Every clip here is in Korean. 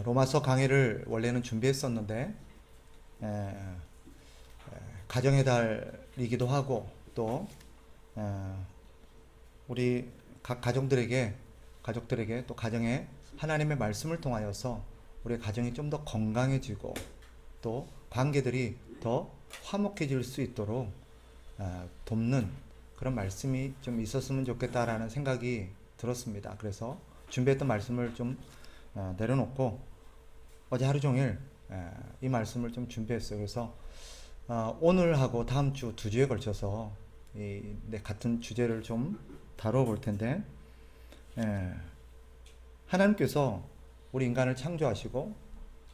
로마서 강의를 원래는 준비했었는데 가정의 달이기도 하고 또 우리 각 가족들에게 또 가정에 하나님의 말씀을 통하여서 우리 가정이 좀 더 건강해지고 또 관계들이 더 화목해질 수 있도록 돕는 그런 말씀이 좀 있었으면 좋겠다라는 생각이 들었습니다. 그래서 준비했던 말씀을 좀 내려놓고 어제 하루 종일 이 말씀을 좀 준비했어요. 그래서 오늘하고 다음 주 2주에 걸쳐서 같은 주제를 좀 다뤄볼 텐데, 하나님께서 우리 인간을 창조하시고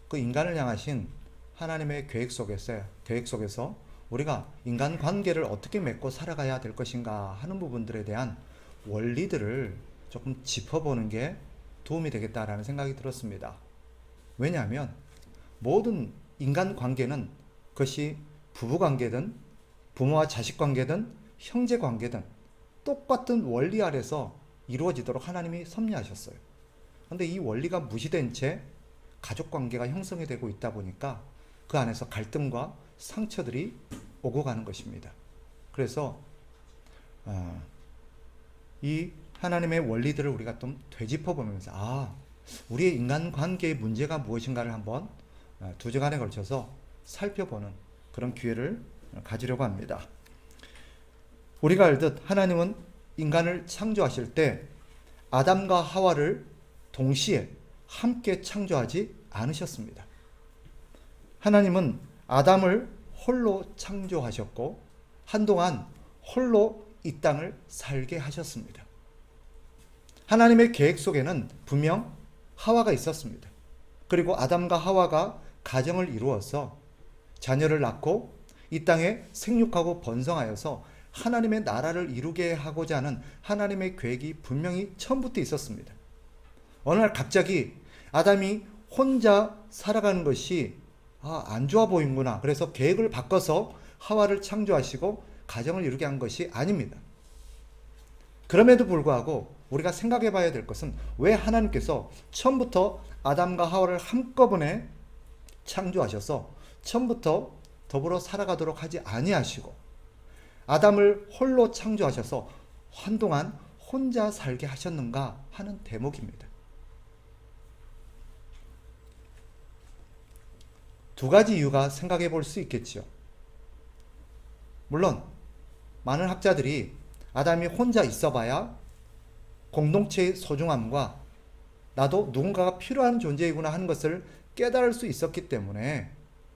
그 인간을 향하신 하나님의 계획 속에서 우리가 인간 관계를 어떻게 맺고 살아가야 될 것인가 하는 부분들에 대한 원리들을 조금 짚어보는 게 도움이 되겠다라는 생각이 들었습니다. 왜냐하면 모든 인간 관계는 그것이 부부 관계든 부모와 자식 관계든 형제 관계든 똑같은 원리 아래서 이루어지도록 하나님이 섭리하셨어요. 그런데 이 원리가 무시된 채 가족 관계가 형성이 되고 있다 보니까 그 안에서 갈등과 상처들이 오고 가는 것입니다. 그래서 이 하나님의 원리들을 우리가 좀 되짚어 보면서 우리의 인간관계의 문제가 무엇인가를 한번 2주간에 걸쳐서 살펴보는 그런 기회를 가지려고 합니다. 우리가 알듯 하나님은 인간을 창조하실 때 아담과 하와를 동시에 함께 창조하지 않으셨습니다. 하나님은 아담을 홀로 창조하셨고 한동안 홀로 이 땅을 살게 하셨습니다. 하나님의 계획 속에는 분명 하와가 있었습니다. 그리고 아담과 하와가 가정을 이루어서 자녀를 낳고 이 땅에 생육하고 번성하여서 하나님의 나라를 이루게 하고자 하는 하나님의 계획이 분명히 처음부터 있었습니다. 어느 날 갑자기 아담이 혼자 살아가는 것이 안 좋아 보이는구나. 그래서 계획을 바꿔서 하와를 창조하시고 가정을 이루게 한 것이 아닙니다. 그럼에도 불구하고 우리가 생각해 봐야 될 것은 왜 하나님께서 처음부터 아담과 하와를 한꺼번에 창조하셔서 처음부터 더불어 살아가도록 하지 아니하시고 아담을 홀로 창조하셔서 한동안 혼자 살게 하셨는가 하는 대목입니다. 두 가지 이유가 생각해 볼 수 있겠지요. 물론 많은 학자들이 아담이 혼자 있어봐야 공동체의 소중함과 나도 누군가가 필요한 존재이구나 하는 것을 깨달을 수 있었기 때문에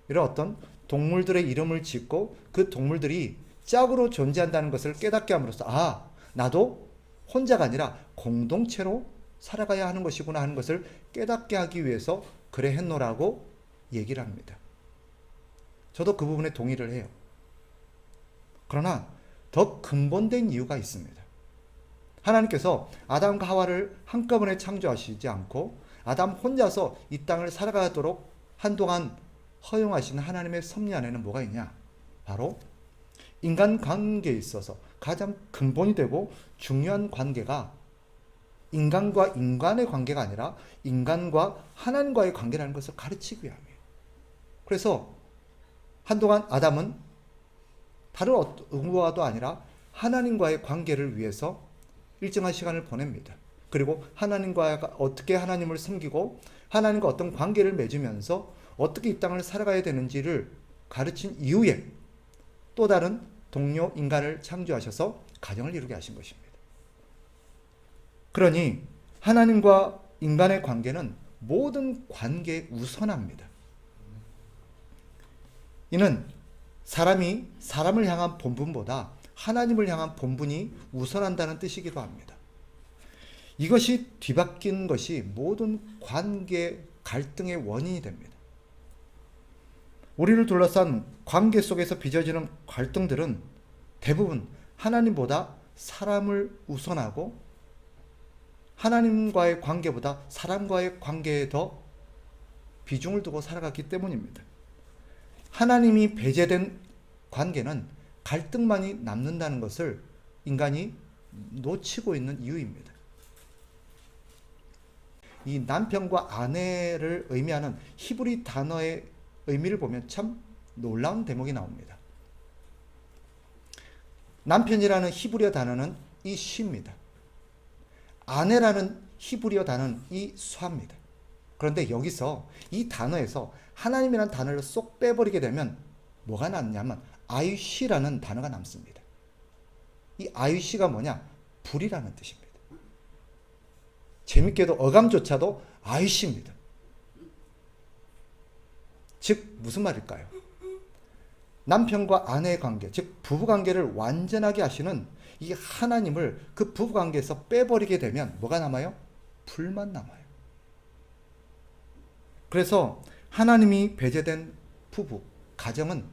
이런 어떤 동물들의 이름을 짓고 그 동물들이 짝으로 존재한다는 것을 깨닫게 함으로써 나도 혼자가 아니라 공동체로 살아가야 하는 것이구나 하는 것을 깨닫게 하기 위해서 그래 했노라고 얘기를 합니다. 저도 그 부분에 동의를 해요. 그러나 더 근본된 이유가 있습니다. 하나님께서 아담과 하와를 한꺼번에 창조하시지 않고 아담 혼자서 이 땅을 살아가도록 한동안 허용하신 하나님의 섭리 안에는 뭐가 있냐? 바로 인간관계에 있어서 가장 근본이 되고 중요한 관계가 인간과 인간의 관계가 아니라 인간과 하나님과의 관계라는 것을 가르치기 위함이에요. 그래서 한동안 아담은 다른 누구와도 아니라 하나님과의 관계를 위해서 일정한 시간을 보냅니다. 그리고 하나님과 어떻게 하나님을 섬기고 하나님과 어떤 관계를 맺으면서 어떻게 이 땅을 살아가야 되는지를 가르친 이후에 또 다른 동료 인간을 창조하셔서 가정을 이루게 하신 것입니다. 그러니 하나님과 인간의 관계는 모든 관계에 우선합니다. 이는 사람이 사람을 향한 본분보다 하나님을 향한 본분이 우선한다는 뜻이기도 합니다. 이것이 뒤바뀐 것이 모든 관계 갈등의 원인이 됩니다. 우리를 둘러싼 관계 속에서 빚어지는 갈등들은 대부분 하나님보다 사람을 우선하고 하나님과의 관계보다 사람과의 관계에 더 비중을 두고 살아갔기 때문입니다. 하나님이 배제된 관계는 갈등만이 남는다는 것을 인간이 놓치고 있는 이유입니다. 이 남편과 아내를 의미하는 히브리 단어의 의미를 보면 참 놀라운 대목이 나옵니다. 남편이라는 히브리어 단어는 이쉬입니다. 아내라는 히브리어 단어는 이수입니다. 그런데 여기서 이 단어에서 하나님이라는 단어를 쏙 빼버리게 되면 뭐가 남냐면 아유시라는 단어가 남습니다. 이 아유시가 뭐냐? 불이라는 뜻입니다. 재밌게도 어감조차도 아유시입니다. 즉 무슨 말일까요? 남편과 아내의 관계, 즉 부부관계를 완전하게 하시는 이 하나님을 그 부부관계에서 빼버리게 되면 뭐가 남아요? 불만 남아요. 그래서 하나님이 배제된 부부, 가정은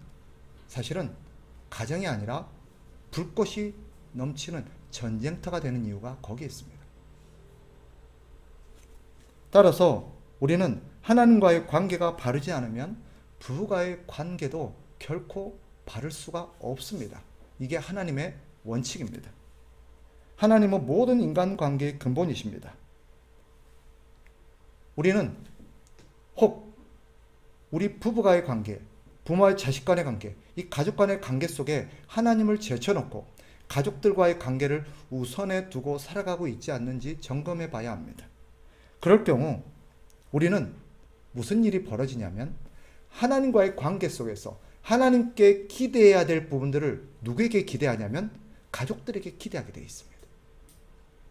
사실은 가정이 아니라 불꽃이 넘치는 전쟁터가 되는 이유가 거기에 있습니다. 따라서 우리는 하나님과의 관계가 바르지 않으면 부부와의 관계도 결코 바를 수가 없습니다. 이게 하나님의 원칙입니다. 하나님은 모든 인간관계의 근본이십니다. 우리는 혹 우리 부부와의 관계, 부모와 자식 간의 관계, 이 가족 간의 관계 속에 하나님을 제쳐놓고 가족들과의 관계를 우선에 두고 살아가고 있지 않는지 점검해 봐야 합니다. 그럴 경우 우리는 무슨 일이 벌어지냐면 하나님과의 관계 속에서 하나님께 기대해야 될 부분들을 누구에게 기대하냐면 가족들에게 기대하게 되어 있습니다.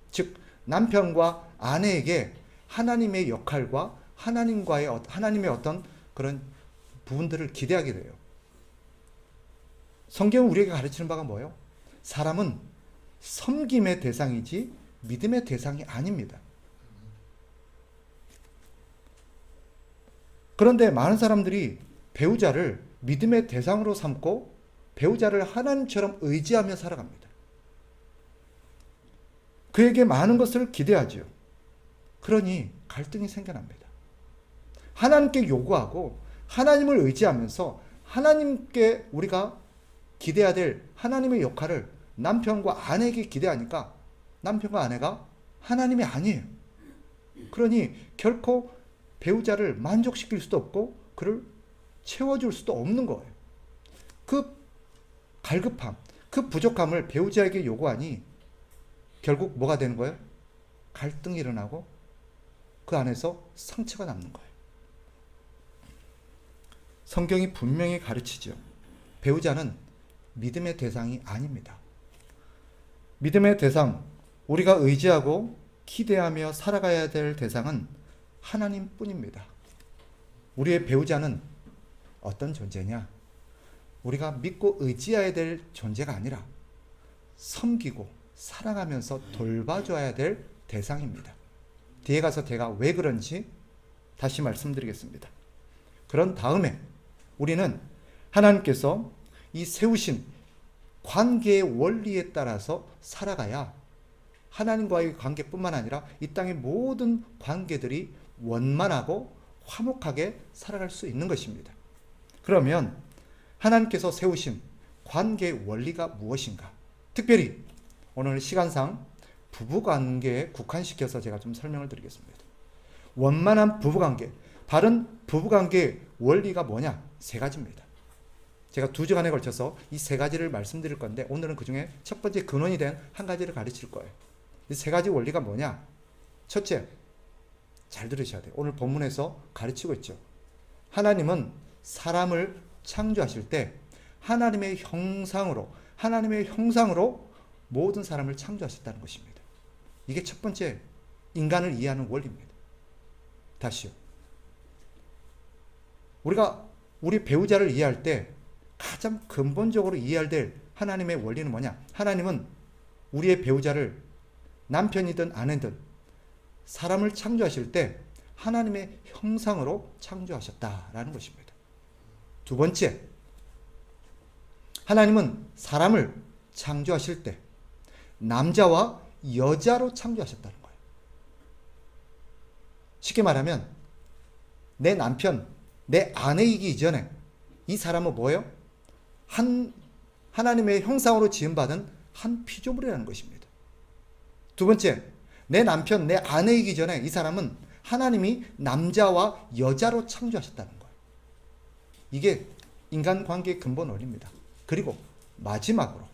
즉 남편과 아내에게 하나님의 역할과 하나님의 어떤 그런 부분들을 기대하게 돼요. 성경은 우리에게 가르치는 바가 뭐예요? 사람은 섬김의 대상이지 믿음의 대상이 아닙니다. 그런데 많은 사람들이 배우자를 믿음의 대상으로 삼고 배우자를 하나님처럼 의지하며 살아갑니다. 그에게 많은 것을 기대하지요. 그러니 갈등이 생겨납니다. 하나님께 요구하고 하나님을 의지하면서 하나님께 우리가 기대해야 될 하나님의 역할을 남편과 아내에게 기대하니까 남편과 아내가 하나님이 아니에요. 그러니 결코 배우자를 만족시킬 수도 없고 그를 채워줄 수도 없는 거예요. 그 갈급함, 그 부족함을 배우자에게 요구하니 결국 뭐가 되는 거예요? 갈등이 일어나고 그 안에서 상처가 남는 거예요. 성경이 분명히 가르치죠. 배우자는 믿음의 대상이 아닙니다. 믿음의 대상, 우리가 의지하고 기대하며 살아가야 될 대상은 하나님뿐입니다. 우리의 배우자는 어떤 존재냐? 우리가 믿고 의지해야 될 존재가 아니라 섬기고 사랑하면서 돌봐줘야 될 대상입니다. 뒤에 가서 제가 왜 그런지 다시 말씀드리겠습니다. 그런 다음에 우리는 하나님께서 이 세우신 관계의 원리에 따라서 살아가야 하나님과의 관계뿐만 아니라 이 땅의 모든 관계들이 원만하고 화목하게 살아갈 수 있는 것입니다. 그러면 하나님께서 세우신 관계의 원리가 무엇인가? 특별히 오늘 시간상 부부관계에 국한시켜서 제가 좀 설명을 드리겠습니다. 원만한 부부관계, 바른 부부관계의 원리가 뭐냐? 세 가지입니다. 제가 2주간에 걸쳐서 이 세 가지를 말씀드릴 건데 오늘은 그 중에 첫 번째 근원이 된 한 가지를 가르칠 거예요. 이 세 가지 원리가 뭐냐? 첫째, 잘 들으셔야 돼요. 오늘 본문에서 가르치고 있죠. 하나님은 사람을 창조하실 때 하나님의 형상으로 모든 사람을 창조하셨다는 것입니다. 이게 첫 번째 인간을 이해하는 원리입니다. 다시요. 우리가 우리 배우자를 이해할 때 가장 근본적으로 이해해야 될 하나님의 원리는 뭐냐? 하나님은 우리의 배우자를 남편이든 아내든 사람을 창조하실 때 하나님의 형상으로 창조하셨다라는 것입니다. 두 번째, 하나님은 사람을 창조하실 때 남자와 여자로 창조하셨다는 거예요. 쉽게 말하면 내 남편, 내 아내이기 이전에 이 사람은 뭐예요? 하나님의 형상으로 지음받은 한 피조물이라는 것입니다. 두 번째, 내 남편, 내 아내이기 전에 이 사람은 하나님이 남자와 여자로 창조하셨다는 거예요. 이게 인간관계의 근본 원리입니다. 그리고 마지막으로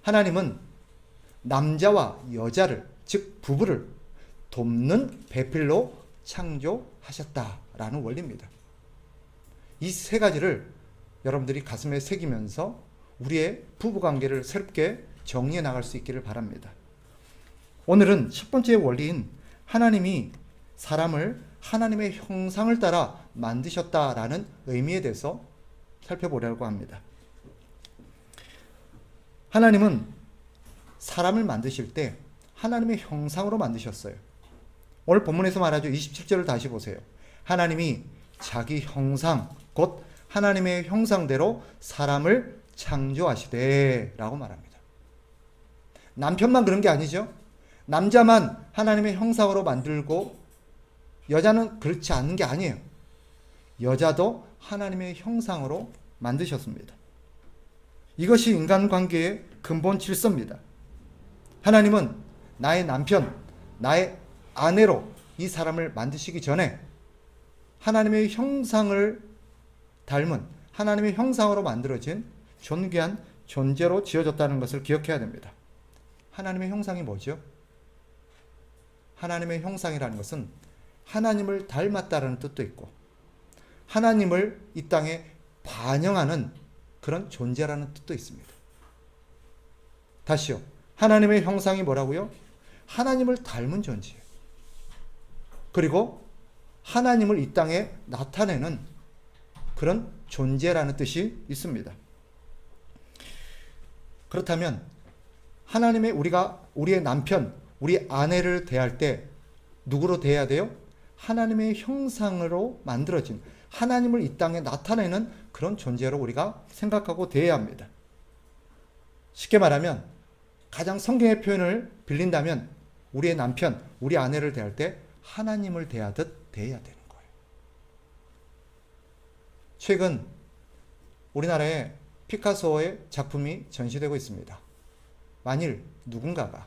하나님은 남자와 여자를, 즉 부부를 돕는 배필로 창조하셨다라는 원리입니다. 이 세 가지를 여러분들이 가슴에 새기면서 우리의 부부관계를 새롭게 정리해 나갈 수 있기를 바랍니다. 오늘은 첫 번째 원리인 하나님이 사람을 하나님의 형상을 따라 만드셨다라는 의미에 대해서 살펴보려고 합니다. 하나님은 사람을 만드실 때 하나님의 형상으로 만드셨어요. 오늘 본문에서 말하죠. 27절을 다시 보세요. 하나님이 자기 형상, 곧 하나님의 형상대로 사람을 창조하시되 라고 말합니다. 남편만 그런 게 아니죠. 남자만 하나님의 형상으로 만들고 여자는 그렇지 않은 게 아니에요. 여자도 하나님의 형상으로 만드셨습니다. 이것이 인간관계의 근본 질서입니다. 하나님은 나의 남편, 나의 아내로 이 사람을 만드시기 전에 하나님의 형상을 닮은 하나님의 형상으로 만들어진 존귀한 존재로 지어졌다는 것을 기억해야 됩니다. 하나님의 형상이 뭐죠? 하나님의 형상이라는 것은 하나님을 닮았다는 뜻도 있고 하나님을 이 땅에 반영하는 그런 존재라는 뜻도 있습니다. 다시요. 하나님의 형상이 뭐라고요? 하나님을 닮은 존재예요. 그리고 하나님을 이 땅에 나타내는 그런 존재라는 뜻이 있습니다. 그렇다면 하나님의 우리의 남편, 우리 아내를 대할 때 누구로 대해야 돼요? 하나님의 형상으로 만들어진 하나님을 이 땅에 나타내는 그런 존재로 우리가 생각하고 대해야 합니다. 쉽게 말하면 가장 성경의 표현을 빌린다면 우리의 남편, 우리 아내를 대할 때 하나님을 대하듯 대해야 되는 거예요. 최근 우리나라에 피카소의 작품이 전시되고 있습니다. 만일 누군가가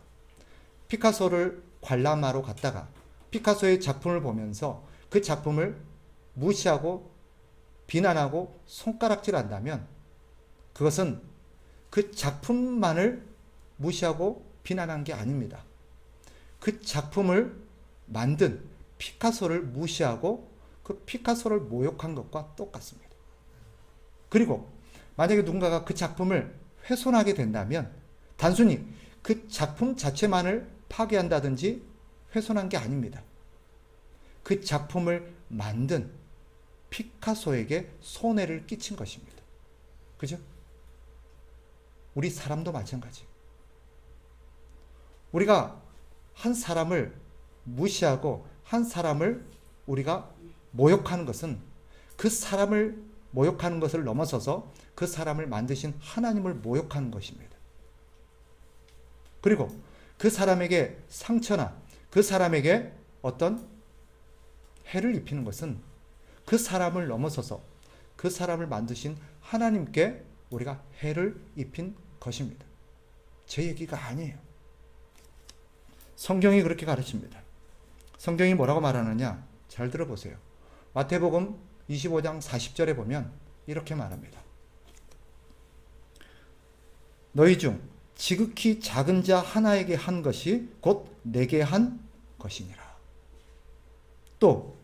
피카소를 관람하러 갔다가 피카소의 작품을 보면서 그 작품을 무시하고 비난하고 손가락질한다면 그것은 그 작품만을 무시하고 비난한 게 아닙니다. 그 작품을 만든 피카소를 무시하고 그 피카소를 모욕한 것과 똑같습니다. 그리고 만약에 누군가가 그 작품을 훼손하게 된다면 단순히 그 작품 자체만을 파괴한다든지 훼손한 게 아닙니다. 그 작품을 만든 피카소에게 손해를 끼친 것입니다. 그죠? 우리 사람도 마찬가지. 우리가 한 사람을 무시하고 한 사람을 우리가 모욕하는 것은 그 사람을 모욕하는 것을 넘어서서 그 사람을 만드신 하나님을 모욕하는 것입니다. 그리고 그 사람에게 상처나 그 사람에게 어떤 해를 입히는 것은 그 사람을 넘어서서 그 사람을 만드신 하나님께 우리가 해를 입힌 것입니다. 제 얘기가 아니에요. 성경이 그렇게 가르칩니다. 성경이 뭐라고 말하느냐? 잘 들어보세요. 마태복음 25장 40절에 보면 이렇게 말합니다. 너희 중 지극히 작은 자 하나에게 한 것이 곧 내게 한 것이니라. 또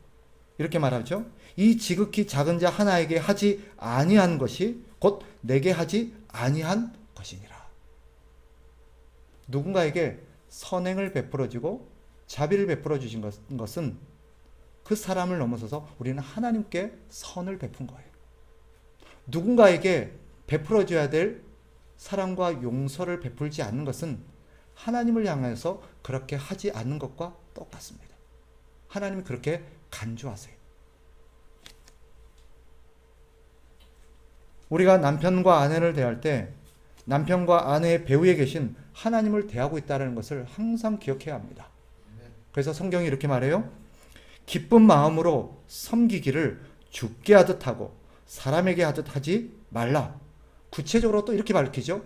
이렇게 말하죠. 이 지극히 작은 자 하나에게 하지 아니한 것이 곧 내게 하지 아니한 것이니라. 누군가에게 선행을 베풀어주고 자비를 베풀어 주신 것은 그 사람을 넘어서서 우리는 하나님께 선을 베푼 거예요. 누군가에게 베풀어줘야 될 사랑과 용서를 베풀지 않는 것은 하나님을 향해서 그렇게 하지 않는 것과 똑같습니다. 하나님이 그렇게 간주하세요. 우리가 남편과 아내를 대할 때 남편과 아내의 배후에 계신 하나님을 대하고 있다는 것을 항상 기억해야 합니다. 그래서 성경이 이렇게 말해요. 기쁜 마음으로 섬기기를 주께 하듯 하고 사람에게 하듯 하지 말라. 구체적으로 또 이렇게 밝히죠.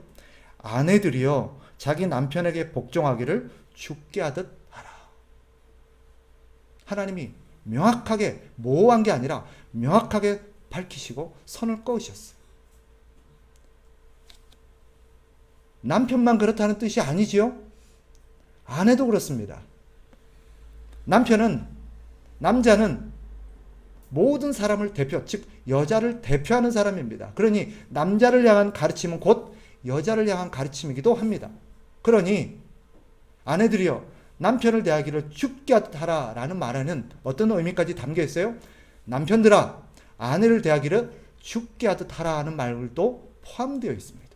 아내들이여 자기 남편에게 복종하기를 주께 하듯 하라. 하나님이 명확하게 모호한 게 아니라 명확하게 밝히시고 선을 그으셨어요. 남편만 그렇다는 뜻이 아니지요. 아내도 그렇습니다. 남자는 모든 사람을 대표, 즉 여자를 대표하는 사람입니다. 그러니 남자를 향한 가르침은 곧 여자를 향한 가르침이기도 합니다. 그러니 아내들이여 남편을 대하기를 죽게 하듯 하라 라는 말에는 어떤 의미까지 담겨 있어요? 남편들아 아내를 대하기를 죽게 하듯 하라 하는 말도 포함되어 있습니다.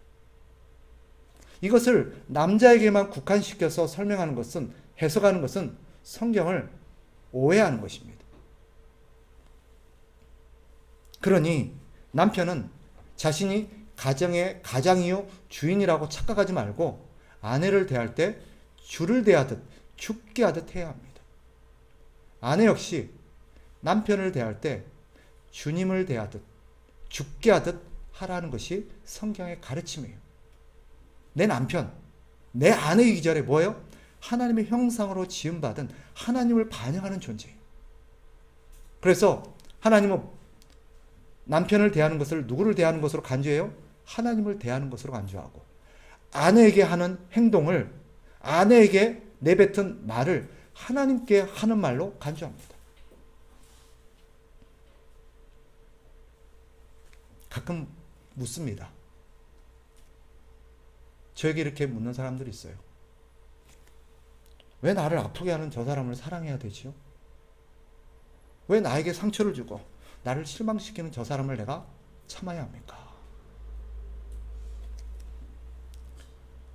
이것을 남자에게만 국한시켜서 설명하는 것은, 해석하는 것은 성경을 오해하는 것입니다. 그러니 남편은 자신이 가정의 가장이요 주인이라고 착각하지 말고 아내를 대할 때 주를 대하듯 죽게 하듯 해야 합니다. 아내 역시 남편을 대할 때 주님을 대하듯 죽게 하듯 하라는 것이 성경의 가르침이에요. 내 남편, 내 아내이기 전에 뭐예요? 하나님의 형상으로 지음받은 하나님을 반영하는 존재예요. 그래서 하나님은 남편을 대하는 것을 누구를 대하는 것으로 간주해요? 하나님을 대하는 것으로 간주하고 아내에게 하는 행동을, 아내에게 내뱉은 말을 하나님께 하는 말로 간주합니다. 가끔 묻습니다. 저에게 이렇게 묻는 사람들이 있어요. 왜 나를 아프게 하는 저 사람을 사랑해야 되지요? 왜 나에게 상처를 주고 나를 실망시키는 저 사람을 내가 참아야 합니까?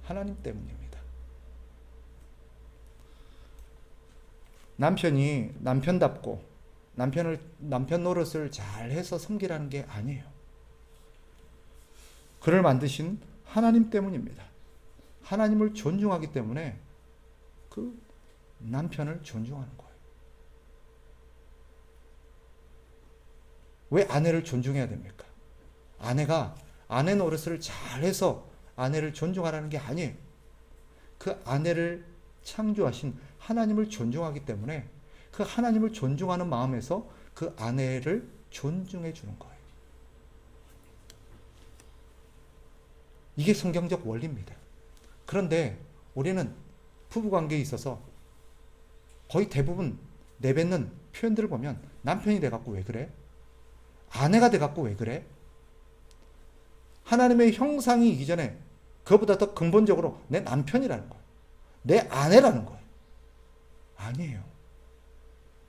하나님 때문입니다. 남편이 남편답고 남편 노릇을 잘해서 섬기라는 게 아니에요. 그를 만드신 하나님 때문입니다. 하나님을 존중하기 때문에 그 남편을 존중하는 거예요. 왜 아내를 존중해야 됩니까? 아내가 아내 노릇을 잘해서 아내를 존중하라는 게 아니에요. 그 아내를 창조하신 하나님을 존중하기 때문에 그 하나님을 존중하는 마음에서 그 아내를 존중해 주는 거예요. 이게 성경적 원리입니다. 그런데 우리는 부부관계에 있어서 거의 대부분 내뱉는 표현들을 보면 남편이 돼갖고 왜 그래? 아내가 돼갖고 왜 그래? 하나님의 형상이 이전에 그것보다 더 근본적으로 내 남편이라는 거예요. 내 아내라는 거예요. 아니에요.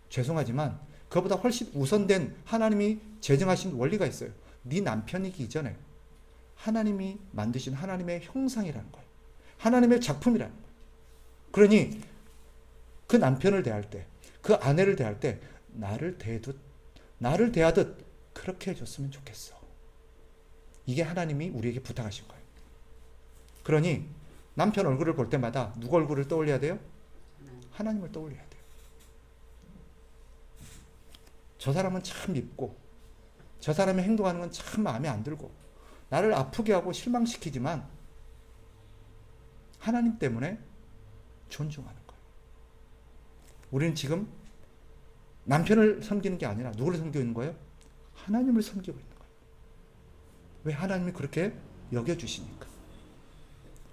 죄송하지만 그것보다 훨씬 우선된 하나님이 제정하신 원리가 있어요. 네 남편이기 이전에 하나님이 만드신 하나님의 형상이라는 거예요. 하나님의 작품이라는 거예요. 그러니 그 남편을 대할 때, 그 아내를 대할 때 나를 대하듯 그렇게 해줬으면 좋겠어. 이게 하나님이 우리에게 부탁하신 거예요. 그러니 남편 얼굴을 볼 때마다 누구 얼굴을 떠올려야 돼요? 하나님을 떠올려야 돼요. 저 사람은 참 밉고 저 사람의 행동하는 건 참 마음에 안 들고 나를 아프게 하고 실망시키지만 하나님 때문에 존중하는 거예요. 우리는 지금 남편을 섬기는 게 아니라 누구를 섬기고 있는 거예요? 하나님을 섬기고 있는 거예요. 왜? 하나님이 그렇게 여겨주시니까.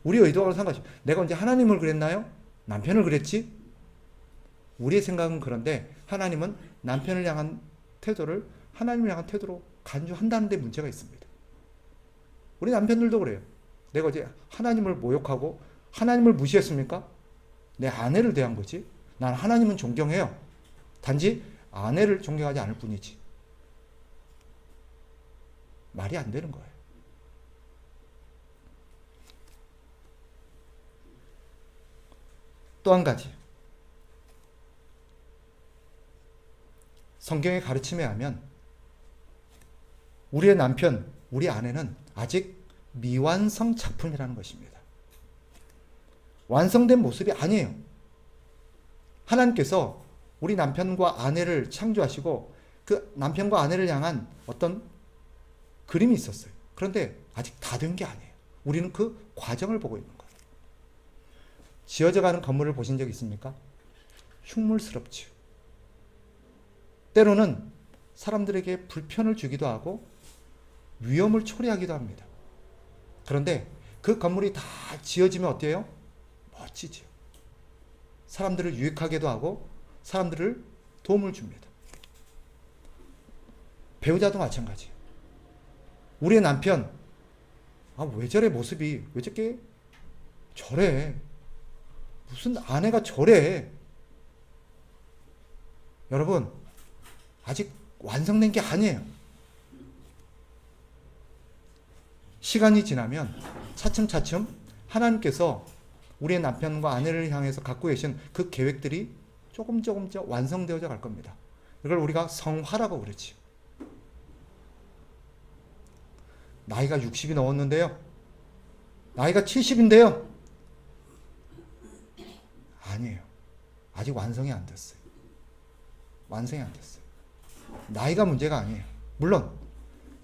우리 의도하고 상관없이 내가 언제 하나님을 그랬나요? 남편을 그랬지? 우리의 생각은 그런데 하나님은 남편을 향한 태도를 하나님을 향한 태도로 간주한다는 데 문제가 있습니다. 우리 남편들도 그래요. 내가 어제 하나님을 모욕하고 하나님을 무시했습니까? 내 아내를 대한 거지. 난 하나님은 존경해요. 단지 아내를 존경하지 않을 뿐이지. 말이 안 되는 거예요. 또 한 가지. 성경의 가르침에 하면 우리의 남편, 우리 아내는 아직 미완성 작품이라는 것입니다. 완성된 모습이 아니에요. 하나님께서 우리 남편과 아내를 창조하시고 그 남편과 아내를 향한 어떤 그림이 있었어요. 그런데 아직 다 된 게 아니에요. 우리는 그 과정을 보고 있는 거예요. 지어져 가는 건물을 보신 적 있습니까? 흉물스럽지요. 때로는 사람들에게 불편을 주기도 하고 위험을 초래하기도 합니다. 그런데 그 건물이 다 지어지면 어때요? 멋지죠. 사람들을 유익하게도 하고 사람들을 도움을 줍니다. 배우자도 마찬가지예요. 우리의 남편, 왜 저래 모습이, 왜 저렇게 저래? 무슨 아내가 저래? 여러분, 아직 완성된 게 아니에요. 시간이 지나면 차츰차츰 하나님께서 우리의 남편과 아내를 향해서 갖고 계신 그 계획들이 조금 완성되어져 갈 겁니다. 이걸 우리가 성화라고 그러지. 나이가 60이 넘었는데요. 나이가 70인데요. 아니에요. 아직 완성이 안 됐어요. 완성이 안 됐어요. 나이가 문제가 아니에요. 물론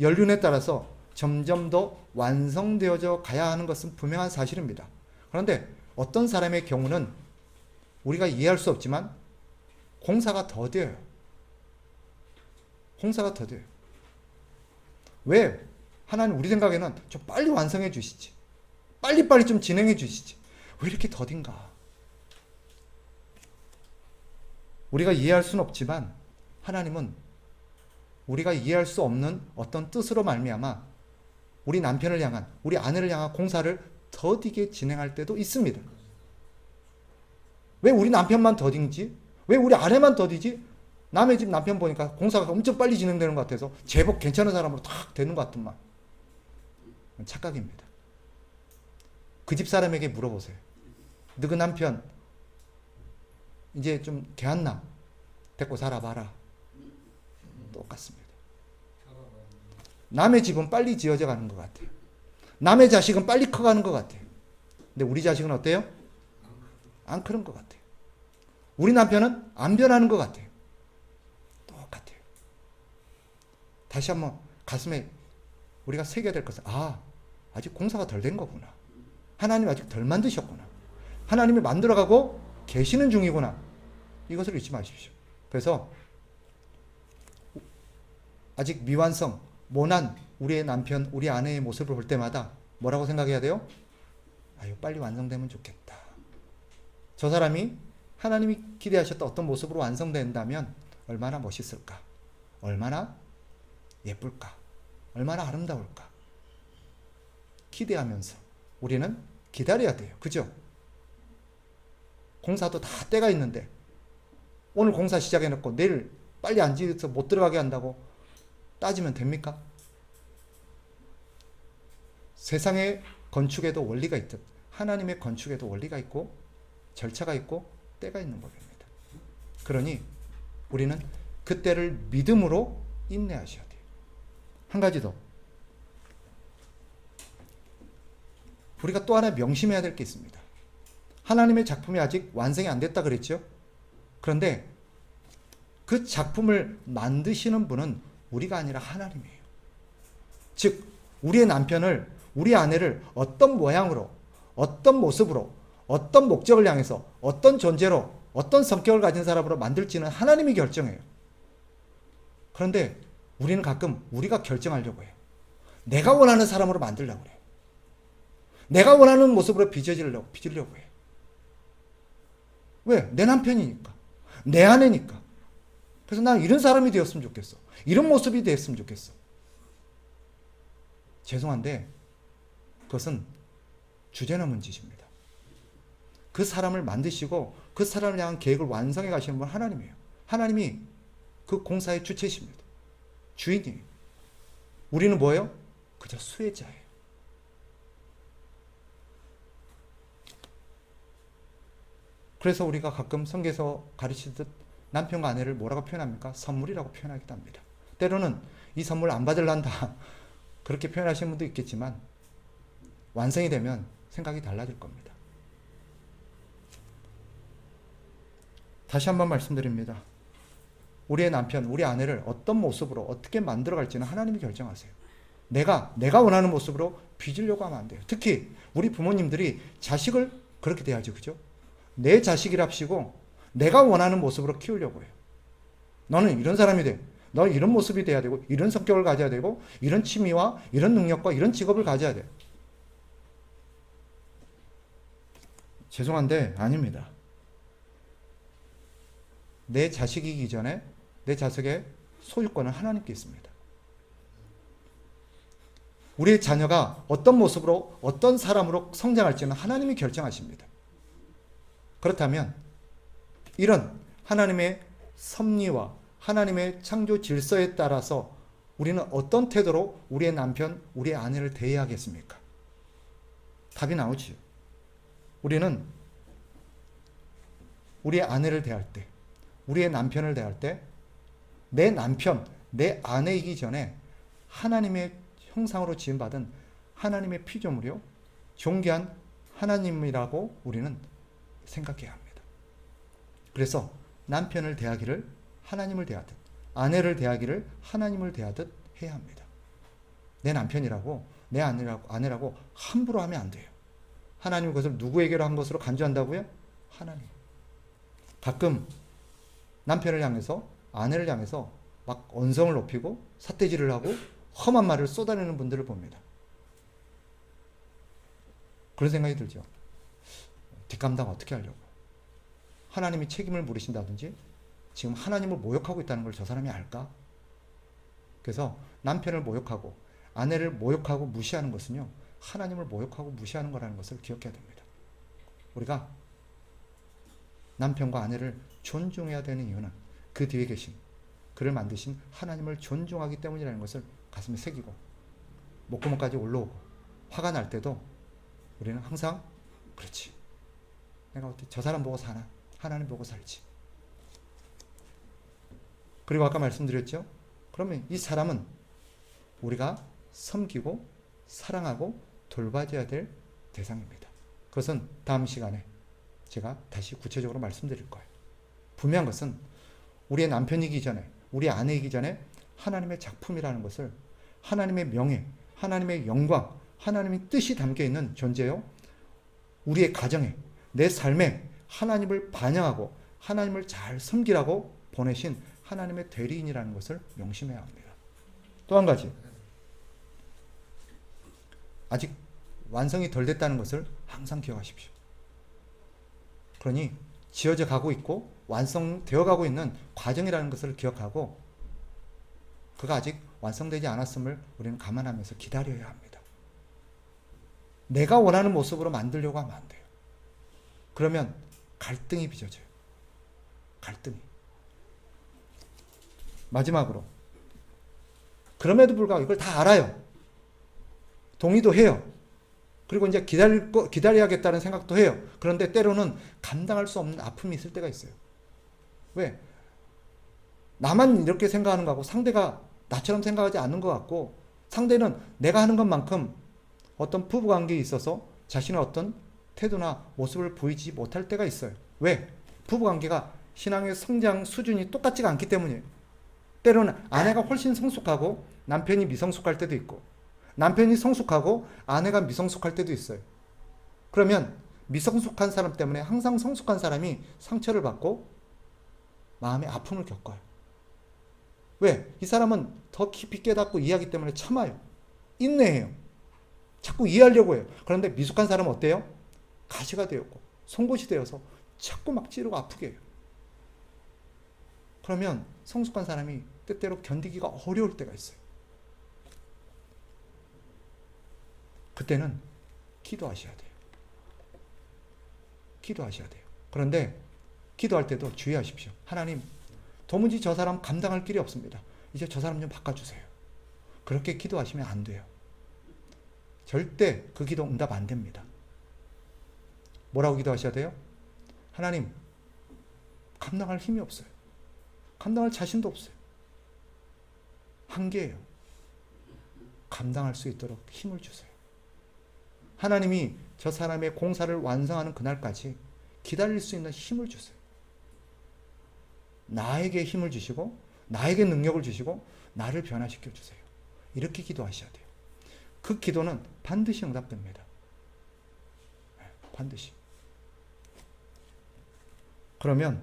연륜에 따라서 점점 더 완성되어져 가야 하는 것은 분명한 사실입니다. 그런데 어떤 사람의 경우는 우리가 이해할 수 없지만 공사가 더뎌요. 공사가 더뎌요. 왜? 하나님 우리 생각에는 좀 빨리 완성해 주시지. 빨리빨리 좀 진행해 주시지. 왜 이렇게 더딘가? 우리가 이해할 수는 없지만 하나님은 우리가 이해할 수 없는 어떤 뜻으로 말미암아 우리 남편을 향한, 우리 아내를 향한 공사를 더디게 진행할 때도 있습니다. 왜 우리 남편만 더딘지? 왜 우리 아내만 더디지? 남의 집 남편 보니까 공사가 엄청 빨리 진행되는 것 같아서 제법 괜찮은 사람으로 탁 되는 것 같더만. 착각입니다. 그 집 사람에게 물어보세요. 너 그 남편 이제 좀 개한나 데리고 살아봐라. 똑같습니다. 남의 집은 빨리 지어져 가는 것 같아요. 남의 자식은 빨리 커가는 것 같아요. 근데 우리 자식은 어때요? 안 크는 것 같아요. 우리 남편은 안 변하는 것 같아요. 똑같아요. 다시 한번 가슴에 우리가 새겨야 될 것은 아직 공사가 덜 된 거구나. 하나님이 아직 덜 만드셨구나. 하나님이 만들어가고 계시는 중이구나. 이것을 잊지 마십시오. 그래서 아직 미완성, 모난 우리의 남편, 우리 아내의 모습을 볼 때마다 뭐라고 생각해야 돼요? 이거 빨리 완성되면 좋겠다. 저 사람이 하나님이 기대하셨던 어떤 모습으로 완성된다면 얼마나 멋있을까? 얼마나 예쁠까? 얼마나 아름다울까? 기대하면서 우리는 기다려야 돼요. 그죠? 공사도 다 때가 있는데 오늘 공사 시작해놓고 내일 빨리 안 지어서 못 들어가게 한다고 따지면 됩니까? 세상의 건축에도 원리가 있듯 하나님의 건축에도 원리가 있고 절차가 있고 때가 있는 법입니다. 그러니 우리는 그때를 믿음으로 인내하셔야 돼요. 한 가지 더. 우리가 또 하나 명심해야 될 게 있습니다. 하나님의 작품이 아직 완성이 안 됐다 그랬죠? 그런데 그 작품을 만드시는 분은 우리가 아니라 하나님이에요. 즉 우리의 남편을, 우리 아내를 어떤 모양으로, 어떤 모습으로, 어떤 목적을 향해서, 어떤 존재로, 어떤 성격을 가진 사람으로 만들지는 하나님이 결정해요. 그런데 우리는 가끔 우리가 결정하려고 해요. 내가 원하는 사람으로 만들려고 해요. 내가 원하는 모습으로 빚으려고 해요. 왜? 내 남편이니까. 내 아내니까. 그래서 난 이런 사람이 되었으면 좋겠어. 이런 모습이 되었으면 좋겠어. 죄송한데 그것은 주제넘은 짓입니다. 그 사람을 만드시고 그 사람을 향한 계획을 완성해 가시는 분 하나님이에요. 하나님이 그 공사의 주체십니다. 주인이에요. 우리는 뭐예요? 그저 수혜자예요. 그래서 우리가 가끔 성경에서 가르치듯 남편과 아내를 뭐라고 표현합니까? 선물이라고 표현하기도 합니다. 때로는 이 선물 안 받을란다 그렇게 표현하시는 분도 있겠지만 완성이 되면 생각이 달라질 겁니다. 다시 한번 말씀드립니다. 우리의 남편, 우리 아내를 어떤 모습으로 어떻게 만들어갈지는 하나님이 결정하세요. 내가 원하는 모습으로 빚으려고 하면 안 돼요. 특히 우리 부모님들이 자식을 그렇게 대하죠. 그죠? 내 자식이랍시고 내가 원하는 모습으로 키우려고 해요. 너는 이런 사람이 돼. 너는 이런 모습이 돼야 되고 이런 성격을 가져야 되고 이런 취미와 이런 능력과 이런 직업을 가져야 돼. 죄송한데 아닙니다. 내 자식이기 전에 내 자식의 소유권은 하나님께 있습니다. 우리의 자녀가 어떤 모습으로 어떤 사람으로 성장할지는 하나님이 결정하십니다. 그렇다면 이런 하나님의 섭리와 하나님의 창조 질서에 따라서 우리는 어떤 태도로 우리의 남편, 우리의 아내를 대해야 하겠습니까? 답이 나오지요. 우리는 우리의 아내를 대할 때, 우리의 남편을 대할 때, 내 남편, 내 아내이기 전에 하나님의 형상으로 지음받은 하나님의 피조물이요, 존귀한 하나님이라고 우리는 생각해야 합니다. 그래서 남편을 대하기를 하나님을 대하듯, 아내를 대하기를 하나님을 대하듯 해야 합니다. 내 남편이라고, 내 아내라고 함부로 하면 안 돼요. 하나님 그것을 누구에게로 한 것으로 간주한다고요? 하나님. 가끔 남편을 향해서, 아내를 향해서 막 언성을 높이고 삿대질을 하고 험한 말을 쏟아내는 분들을 봅니다. 그런 생각이 들죠. 뒷감당 어떻게 하려고? 하나님이 책임을 물으신다든지 지금 하나님을 모욕하고 있다는 걸 저 사람이 알까? 그래서 남편을 모욕하고 아내를 모욕하고 무시하는 것은요, 하나님을 모욕하고 무시하는 거라는 것을 기억해야 됩니다. 우리가 남편과 아내를 존중해야 되는 이유는 그 뒤에 계신, 그를 만드신 하나님을 존중하기 때문이라는 것을 가슴에 새기고 목구멍까지 올라오고 화가 날 때도 우리는 항상 그렇지, 내가 어떻게 저 사람 보고 사나, 하나님 보고 살지. 그리고 아까 말씀드렸죠, 그러면 이 사람은 우리가 섬기고 사랑하고 돌봐줘야 될 대상입니다. 그것은 다음 시간에 제가 다시 구체적으로 말씀드릴 거예요. 분명한 것은 우리의 남편이기 전에, 우리 아내이기 전에 하나님의 작품이라는 것을, 하나님의 명예, 하나님의 영광, 하나님의 뜻이 담겨있는 존재요, 우리의 가정에, 내 삶에 하나님을 반영하고 하나님을 잘 섬기라고 보내신 하나님의 대리인이라는 것을 명심해야 합니다. 또 한 가지, 아직 완성이 덜 됐다는 것을 항상 기억하십시오. 그러니 지어져 가고 있고 완성되어 가고 있는 과정이라는 것을 기억하고, 그가 아직 완성되지 않았음을 우리는 감안하면서 기다려야 합니다. 내가 원하는 모습으로 만들려고 하면 안 돼요. 그러면 갈등이 빚어져요. 갈등이. 마지막으로, 그럼에도 불구하고 이걸 다 알아요. 동의도 해요. 그리고 이제 기다려야겠다는 생각도 해요. 그런데 때로는 감당할 수 없는 아픔이 있을 때가 있어요. 왜? 나만 이렇게 생각하는 거 같고 상대가 나처럼 생각하지 않는 것 같고, 상대는 내가 하는 것만큼 어떤 부부관계에 있어서 자신의 어떤 태도나 모습을 보이지 못할 때가 있어요. 왜? 부부관계가 신앙의 성장 수준이 똑같지가 않기 때문이에요. 때로는 아내가 훨씬 성숙하고 남편이 미성숙할 때도 있고, 남편이 성숙하고 아내가 미성숙할 때도 있어요. 그러면 미성숙한 사람 때문에 항상 성숙한 사람이 상처를 받고 마음의 아픔을 겪어요. 왜? 이 사람은 더 깊이 깨닫고 이해하기 때문에 참아요. 인내해요. 자꾸 이해하려고 해요. 그런데 미숙한 사람은 어때요? 가시가 되었고 송곳이 되어서 자꾸 막 찌르고 아프게 해요. 그러면 성숙한 사람이 때때로 견디기가 어려울 때가 있어요. 그때는 기도하셔야 돼요. 기도하셔야 돼요. 그런데 기도할 때도 주의하십시오. 하나님, 도무지 저 사람 감당할 길이 없습니다. 이제 저 사람 좀 바꿔주세요. 그렇게 기도하시면 안 돼요. 절대 그 기도 응답 안 됩니다. 뭐라고 기도하셔야 돼요? 하나님, 감당할 힘이 없어요. 감당할 자신도 없어요. 한계예요. 감당할 수 있도록 힘을 주세요. 하나님이 저 사람의 공사를 완성하는 그날까지 기다릴 수 있는 힘을 주세요. 나에게 힘을 주시고 나에게 능력을 주시고 나를 변화시켜 주세요. 이렇게 기도하셔야 돼요. 그 기도는 반드시 응답됩니다. 반드시. 그러면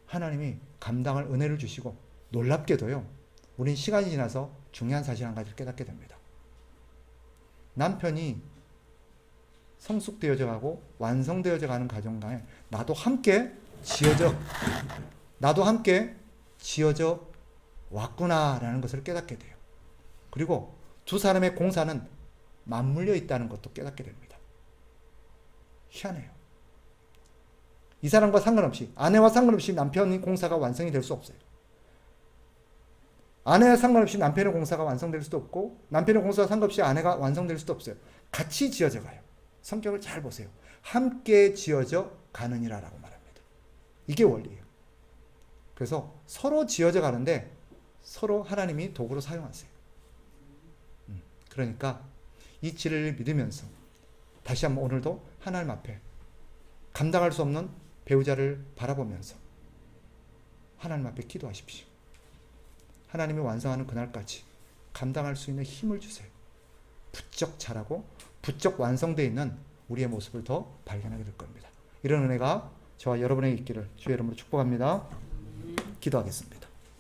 하나님이 감당할 은혜를 주시고 놀랍게도요, 우린 시간이 지나서 중요한 사실 한 가지를 깨닫게 됩니다. 남편이 성숙되어져 가고 완성되어져 가는 가정에 나도 함께 지어져 왔구나라는 것을 깨닫게 돼요. 그리고 두 사람의 공사는 맞물려 있다는 것도 깨닫게 됩니다. 희한해요. 이 사람과 상관없이, 아내와 상관없이 남편의 공사가 완성이 될 수 없어요. 아내와 상관없이 남편의 공사가 완성될 수도 없고, 남편의 공사와 상관없이 아내가 완성될 수도 없어요. 같이 지어져 가요. 성격을 잘 보세요. 함께 지어져 가느니라라고 말합니다. 이게 원리예요. 그래서 서로 지어져 가는데 서로 하나님이 도구로 사용하세요. 그러니까 이 진리를 믿으면서 다시 한번 오늘도 하나님 앞에 감당할 수 없는 배우자를 바라보면서 하나님 앞에 기도하십시오. 하나님이 완성하는 그날까지 감당할 수 있는 힘을 주세요. 부쩍 자라고 부쩍 완성되어 있는 우리의 모습을 더 발견하게 될 겁니다. 이런 은혜가 저와 여러분에게 있기를 주의 이름으로 축복합니다. 기도하겠습니다.